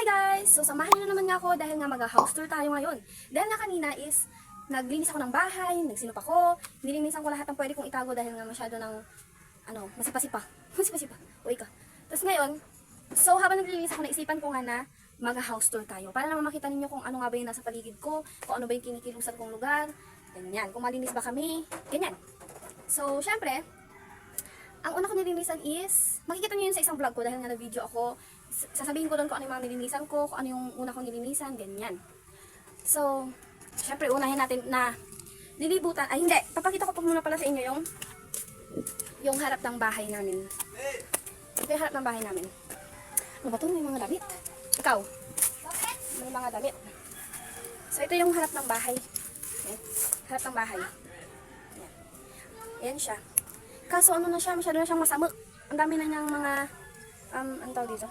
Hi guys! So samahan nyo naman nga ako dahil nga mag-house tour tayo ngayon. Dahil nga kanina is naglinis ako ng bahay, nagsinup ako, nilinisan ko lahat ng pwede kong itago dahil nga masyado ng masipa-sipa. Masipa-sipa. Uy ka. Tapos ngayon, so habang naglilinis ako, naisipan ko nga na mag-house tour tayo. Para naman makita ninyo kung ano nga ba yung nasa paligid ko, kung ano ba yung kinikilusan kong lugar, ganyan. Kung malinis ba kami, ganyan. So, syempre, ang una ko nilinisan is, makikita nyo yun sa isang vlog ko dahil nga na-video ako. Sasabihin ko doon kung ano yung mga nilinisan ko, kung ano yung una kong nilinisan, ganyan. So, syempre, unahin natin na nilibutan. Ay, hindi. Papakita ko pa muna pala sa inyo yung harap ng bahay namin. Ito yung harap ng bahay namin. Ano ba ito? May mga damit. Ikaw? May mga damit. So, ito yung harap ng bahay. Okay. Harap ng bahay. Ayan. Ayan siya. Kaso ano na siya, masyado na siyang masamok. Ang dami na niyang mga, ano tawag dito?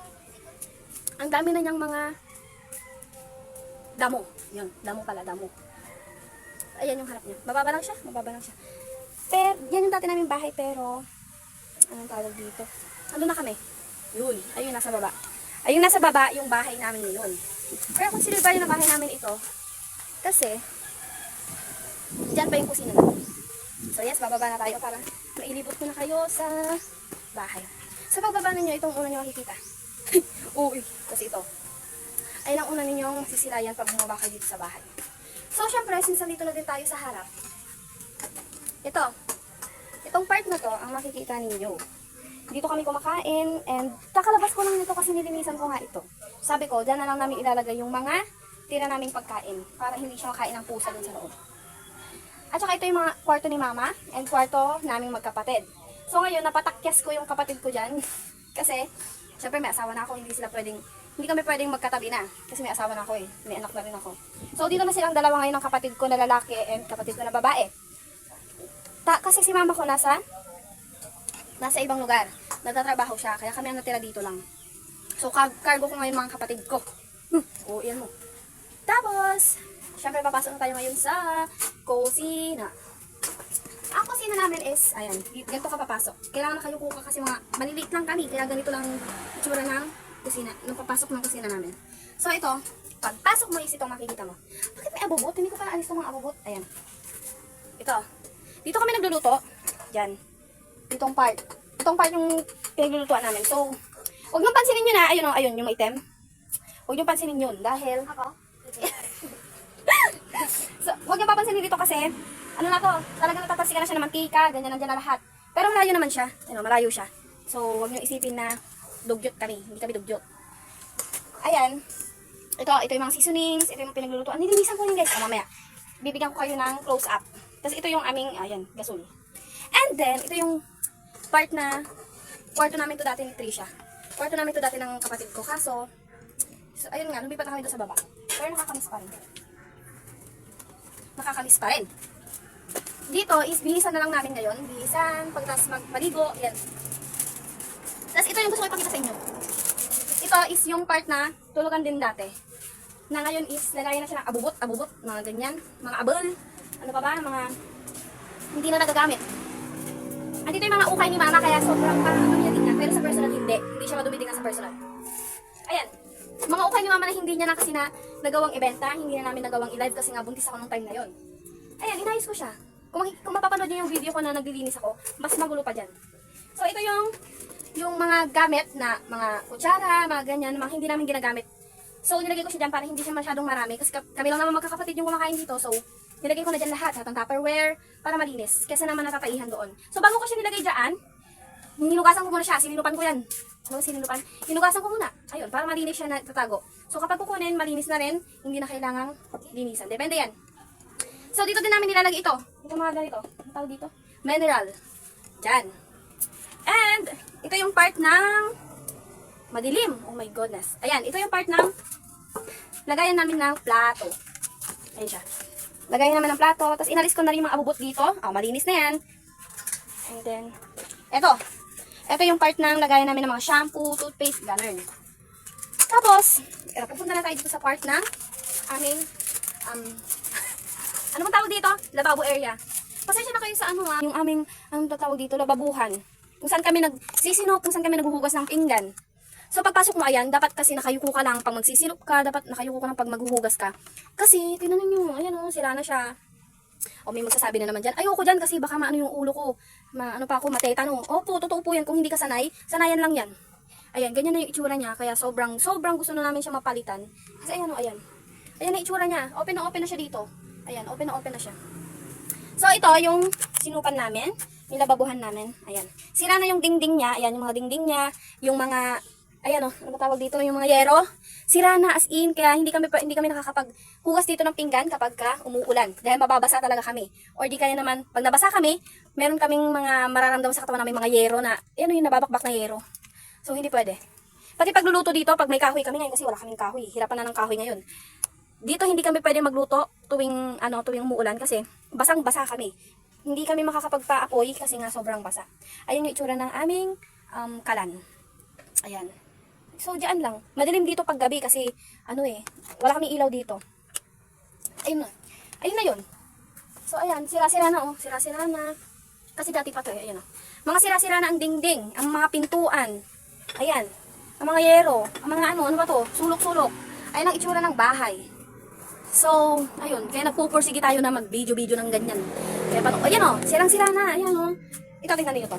Ang dami na niyang mga damo. Yun, damo pala, damo. Ayan yung harap niya. Mababa lang siya, mababa lang siya. Pero, yan yung dati namin bahay, pero, anong tawag dito? Ano na kami? Yun, ayun nasa baba. Ayun nasa baba, yung bahay namin yun. Pero consider ba yun na bahay namin ito? Kasi, dyan pa yung kusina namin. So yes, bababa na tayo para mailibot ko na kayo sa bahay. Sa pagbaba ninyo, itong una nyo makikita. Uy, kasi ito. Ayun ang una ninyong masisilayan pag bumaba kayo dito sa bahay. So, syempre, since nandito na din tayo sa harap, itong part na to, ang makikita ninyo. Dito kami kumakain, and kakalabas ko lang nito kasi nilinisan ko nga ito. Sabi ko, dyan na lang namin ilalagay yung mga tira naming pagkain para hindi siya makain ng pusa dun sa loob. At saka ito yung mga kwarto ni mama and kwarto naming magkapatid. So ngayon, napatakyas ko yung kapatid ko dyan. Kasi, syempre may asawa na ako, hindi kami pwedeng magkatabi na. Kasi may asawa na ako eh, may anak na rin ako. So dito na silang dalawa ngayon ng kapatid ko na lalaki and kapatid ko na babae. Kasi si mama ko nasa ibang lugar. Nagtatrabaho siya, kaya kami ang natira dito lang. So cargo ko ngayon mga kapatid ko. Oo, yan mo. Tapos, syempre papasok na tayo ngayon sa kusina. Ang kusina namin is, ayan, ganito ka papasok. Kailangan na kayo kuka kasi mga maliliit lang kami. Kaya ganito lang itsura ng kusina, ng papasok ng kusina namin. So ito, pagpasok mo is itong makikita mo. Bakit may abubot? Hindi ko pa naalis itong mga abubot. Ayan. Ito. Dito kami nagluluto. Diyan. Itong part yung pinaglulutuan namin. So, huwag niyong pansinin yun na, ayun yung item. Huwag niyong pansinin yun dahil, so, huwag niyong papansinin dito kasi, ano na to, talagang natatalsikan na siya ng mantika, ganyan nandiyan na lahat. Pero malayo naman siya, malayo siya. So, huwag niyong isipin na dugyot kami, hindi kami dugyot. Ayan, ito yung mga seasonings, ito yung pinaglulutuan. Nilinisan ko rin guys, mamaya. Bibigyan ko kayo ng close up. Tapos ito yung aming, ayan, gasol. And then, ito yung part na, kwarto namin to dati ni Trisha. Kwarto namin to dati ng kapatid ko. Kaso, so, ayun nga, lumipat na kami doon sa baba. Pero nakakamiss pa rin. Nakakamiss pa rin. Dito is bihisan na lang namin ngayon. Bihisan, pagtas maligo, yan. Tapos ito yung gusto ko ipakita sa inyo. Ito is yung part na tulugan din dati. Na ngayon is lagayan na siya ng abubot, mga ganyan, mga abol, ano pa ba, mga hindi na nagagamit. Andito yung mga ukay ni mama kaya sobrang parang madumi na tingnan. Pero sa personal hindi siya madumi tingnan sa personal. Ayan, mga ukay ni mama na hindi niya na kasi na nagawang ibenta, hindi na namin nagawang i-live kasi nga buntis ako nung time na yon. Ayan, inayos ko siya. Kung mapapanood niyo yung video ko na naglilinis ako, mas magulo pa dyan. So ito yung mga gamit na mga kutsara, mga ganyan, mga hindi namin ginagamit. So nilagay ko siya dyan para hindi siya masyadong marami kasi kami lang naman magkakapatid yung kumakain dito. So nilagay ko na dyan lahat ng Tupperware para malinis kasi naman natataihan doon. So bago ko siya nilagay dyan, hinugasan ko muna siya, sinilupan ko yan. No, sinilupan. Hinugasan ko muna. Ayun, para malinis siya na tatago. So kapag kukunin, malinis na rin, hindi na kailangang linisan. Depende yan. So dito din namin nilalagay ito. Ito mga ganito. Ang tawag dito? Mineral. Dyan. And ito yung part ng madilim. Oh my goodness. Ayan, ito yung part ng lagayan namin ng plato. Ayan siya. Lagayan namin ng plato. Tapos inalis ko na rin yung mga abubot dito. Oh, malinis na yan. And then, ito yung part ng lagayan namin ng mga shampoo, toothpaste, ganun. Tapos, pupunta na tayo dito sa part ng aming, ano bang tawag dito? Lababo area. Pasensya na kayo sa yung aming, anong tatawag dito, lababuhan. Kung saan kami nagsisinop, kung saan kami naghuhugas ng pinggan. So, pagpasok mo, ayan, dapat kasi nakayuko ka lang pag magsisilop ka, dapat nakayuko ka lang pag maghuhugas ka. Kasi, tingnan nyo, ayan o, sira na siya. O, may magsasabi na naman dyan, ayoko dyan kasi baka maano yung ulo ko, ano pa ako, matetano. Opo, totoo po yan, kung hindi ka sanay, sanayan lang yan. Ayan, ganyan na yung itsura niya, kaya sobrang gusto na namin siya mapalitan. Kasi ayan o, ayan. Ayan na itsura niya, open na siya dito. Ayan, open na siya. So, ito yung sinupan namin, nilababuhan namin. Ayan. Sira na yung dingding niya. Ayan, yung mga dingding niya. Yung mga, ayan o, ano ba tawag dito? Yung mga yero. Sira na as in. Kaya hindi kami nakakapaghugas dito ng pinggan kapag umuulan. Dahil mababasa talaga kami. Or di kaya naman, pag nabasa kami, meron kaming mga mararamdaman sa katawan namin mga yero na, ayan o, yung nababakbak na yero. So, hindi pwede. Pati pagluluto dito, pag may kahoy kami ngayon, kasi wala kaming kahoy. Hirapan na ng kahoy ngayon. Dito hindi kami pwede magluto tuwing umuulan kasi basang-basa kami. Hindi kami makakapagpa-apoy kasi nga sobrang basa. Ayun yung itsura ng aming kalan. Ayan. So diyan lang. Madilim dito pag gabi kasi wala kaming ilaw dito. Ayun na. Ayun na yun. So ayan, sira-sira na oh. Sira-sira na. Kasi dati pa to eh. Ayan oh. Mga sira-sira na ang dingding, ang mga pintuan. Ayan. Ang mga yero, ang mga ano ba to? Sulok-sulok. Ayun ang itsura ng bahay. So, ayun, kaya nagpupursige tayo na mag-video-video ng ganyan. Kaya ayan o, sirang-sira na, ayan o. Ito, tingnan niyo to.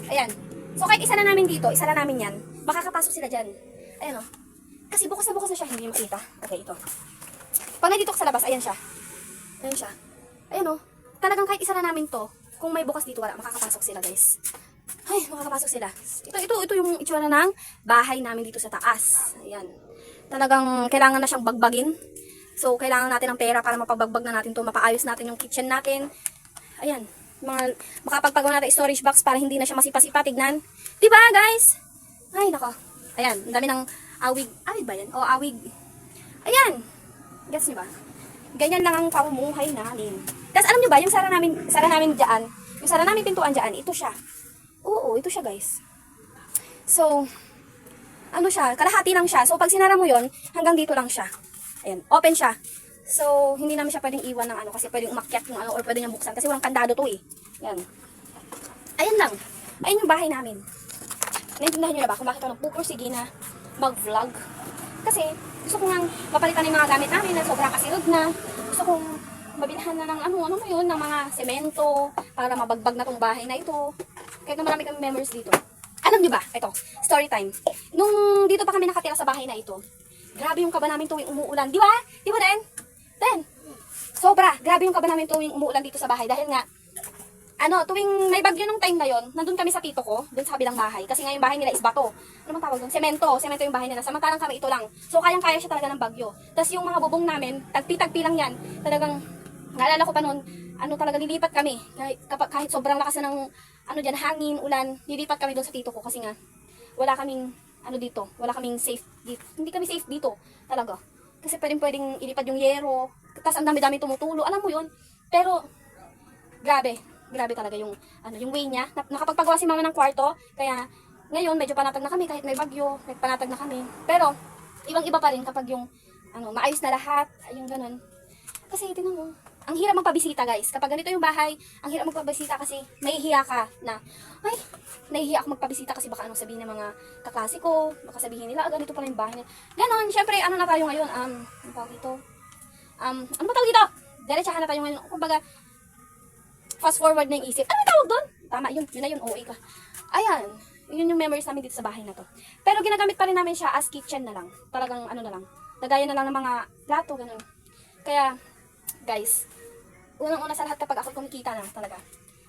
Ayan. So, kahit isa na namin dito, isa na namin yan, makakapasok sila dyan. Ayan o. Kasi bukas na siya, hindi makita. Okay, ito. Pag nandito ka sa labas, ayan siya. Ayan siya. Ayan o. Talagang kahit isa na namin to, kung may bukas dito, wala, makakapasok sila guys. Ay, makakapasok sila. Ito yung itsura ng bahay namin dito sa taas. Ayan. Talagang kailangan na siyang bagbagin. So, kailangan natin ng pera para mapabagbag na natin to, mapaayos natin yung kitchen natin. Ayan, makapagpagawa natin storage box para hindi na siya masipa-sipa, tignan. Diba, guys? Ay, nako. Ayan, ang dami ng awig. Awig ba yan? O, awig. Ayan. Gets nyo ba? Ganyan lang ang pamumuhay namin. Tapos, alam nyo ba, yung sara namin dyan, yung sara namin pintuan dyan, ito siya. Oo, ito siya, guys. So, ano siya, kalahati lang siya. So, pag sinara mo yon hanggang dito lang siya. Ayan, open siya. So, hindi namin siya pwedeng iwan ng kasi pwedeng umakyat yung or pwedeng niyang buksan kasi walang kandado to eh. Ayan. Ayan lang. Ayan yung bahay namin. Naintindihan nyo na ba kung bakit ako nagpupursige na mag-vlog? Kasi, gusto ko nga mapalitan yung mga gamit namin na sobrang kasilod na. Gusto kong mabilhan na ng ano mo yun, ng mga semento para mabagbag na tong bahay na ito. Kahit na marami kami memories dito. Alam nyo ba? Ito, story time. Nung dito pa kami nakatira sa bahay na ito, grabe yung kaba namin tuwing umuulan. Di ba? Di ba, Den? Sobra. Grabe yung kaba namin tuwing umuulan dito sa bahay. Dahil nga, tuwing may bagyo nung time na yon, nandun kami sa tito ko, dun sa kabilang bahay. Kasi nga yung bahay nila is bato. Ano man tawag dun? Semento. Semento yung bahay nila. Samantalang kami ito lang. So, kayang-kaya siya talaga ng bagyo. Tapos yung mga bubong namin, tagpi-tagpi lang yan. Talagang, naalala ko pa noon, talaga nilipat kami. Kahit sobrang lakas na ng, dyan, hangin, ulan, nilipat kami dun sa tito ko. Kasi nga, wala kaming, dito, wala kaming safe dito. Hindi kami safe dito, talaga. Kasi pwedeng ilipad yung yero, tapos ang dami-dami tumutulo, alam mo yun. Pero, grabe talaga yung, yung way niya. Nakapagpagawa si mama ng kwarto, kaya, ngayon, medyo panatag na kami, kahit may bagyo, panatag na kami. Pero, ibang-iba pa rin kapag yung, maayos na lahat, yung ganun. Kasi, tingnan mo, ang hirap magpabisita guys. Kapag ganito yung bahay, ang hirap magpabisita kasi nahihiya ka na, ay, nahihiya ako magpabisita kasi baka sabihin ng mga kaklase ko, baka sabihin nila, ganito pala yung bahay nila. Ganon, syempre, na tayo ngayon, ano tawag dito? Ano ba tawag dito? Diretsahan na tayo ngayon. Kumbaga, fast forward na yung isip. Ano tawag doon? Tama, yun na yun, OA ka. Ayan, yun yung memories namin dito sa bahay na to. Pero ginagamit pa rin namin siya as kitchen na lang. Talagang na lang. Lagayan na lang ng mga plato, ganun. Kaya, guys, unang-una sa lahat kapag ako kumikita na talaga,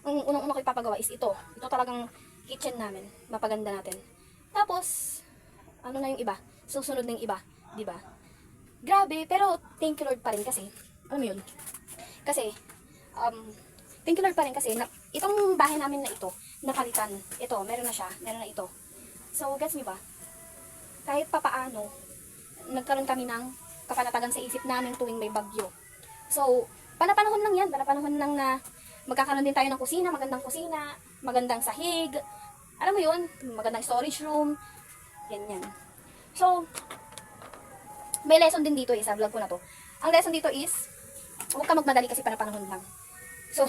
ang unang-una ko ipapagawa is ito. Ito talagang kitchen namin. Mapaganda natin. Tapos, na yung iba? Susunod na yung iba. Diba? Grabe, pero thank you Lord pa rin kasi, alam mo yun? Kasi, thank you Lord pa rin kasi, itong bahay namin na ito, napalitan. Ito, meron na siya. Meron na ito. So, gets niyo ba? Kahit papaano, nagkaroon kami ng kapanatagan sa isip namin tuwing may bagyo. So, panapanahon lang yan. Panapanahon lang na magkakaroon din tayo ng kusina, magandang sahig. Alam mo yun, magandang storage room. Ganyan. So, may lesson din dito sa vlog ko na to. Ang lesson dito is, huwag ka magmadali kasi panapanahon lang. So,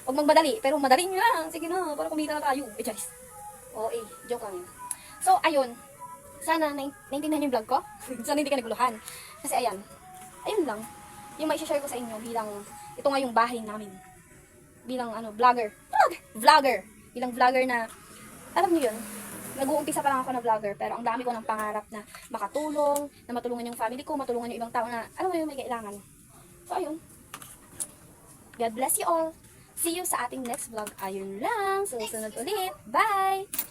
huwag magmadali, pero madali nyo lang. Sige na, para kumita na tayo. Charis. Oo, joke lang yun. So, ayun. Sana naintindihan yung vlog ko. Sana hindi ka naguluhan. Kasi ayan. Ayun lang. Yung mai-share ko sa inyo bilang, ito nga yung bahay namin. Bilang vlogger. Vlogger! Bilang vlogger na, alam niyo yun, nag-uumpisa pa lang ako na vlogger, pero ang dami ko ng pangarap na makatulong, na matulungan yung family ko, matulungan yung ibang tao na, alam mo yun, may kailangan. So, ayun. God bless you all. See you sa ating next vlog. Ayun lang. Susunod ulit. Bye!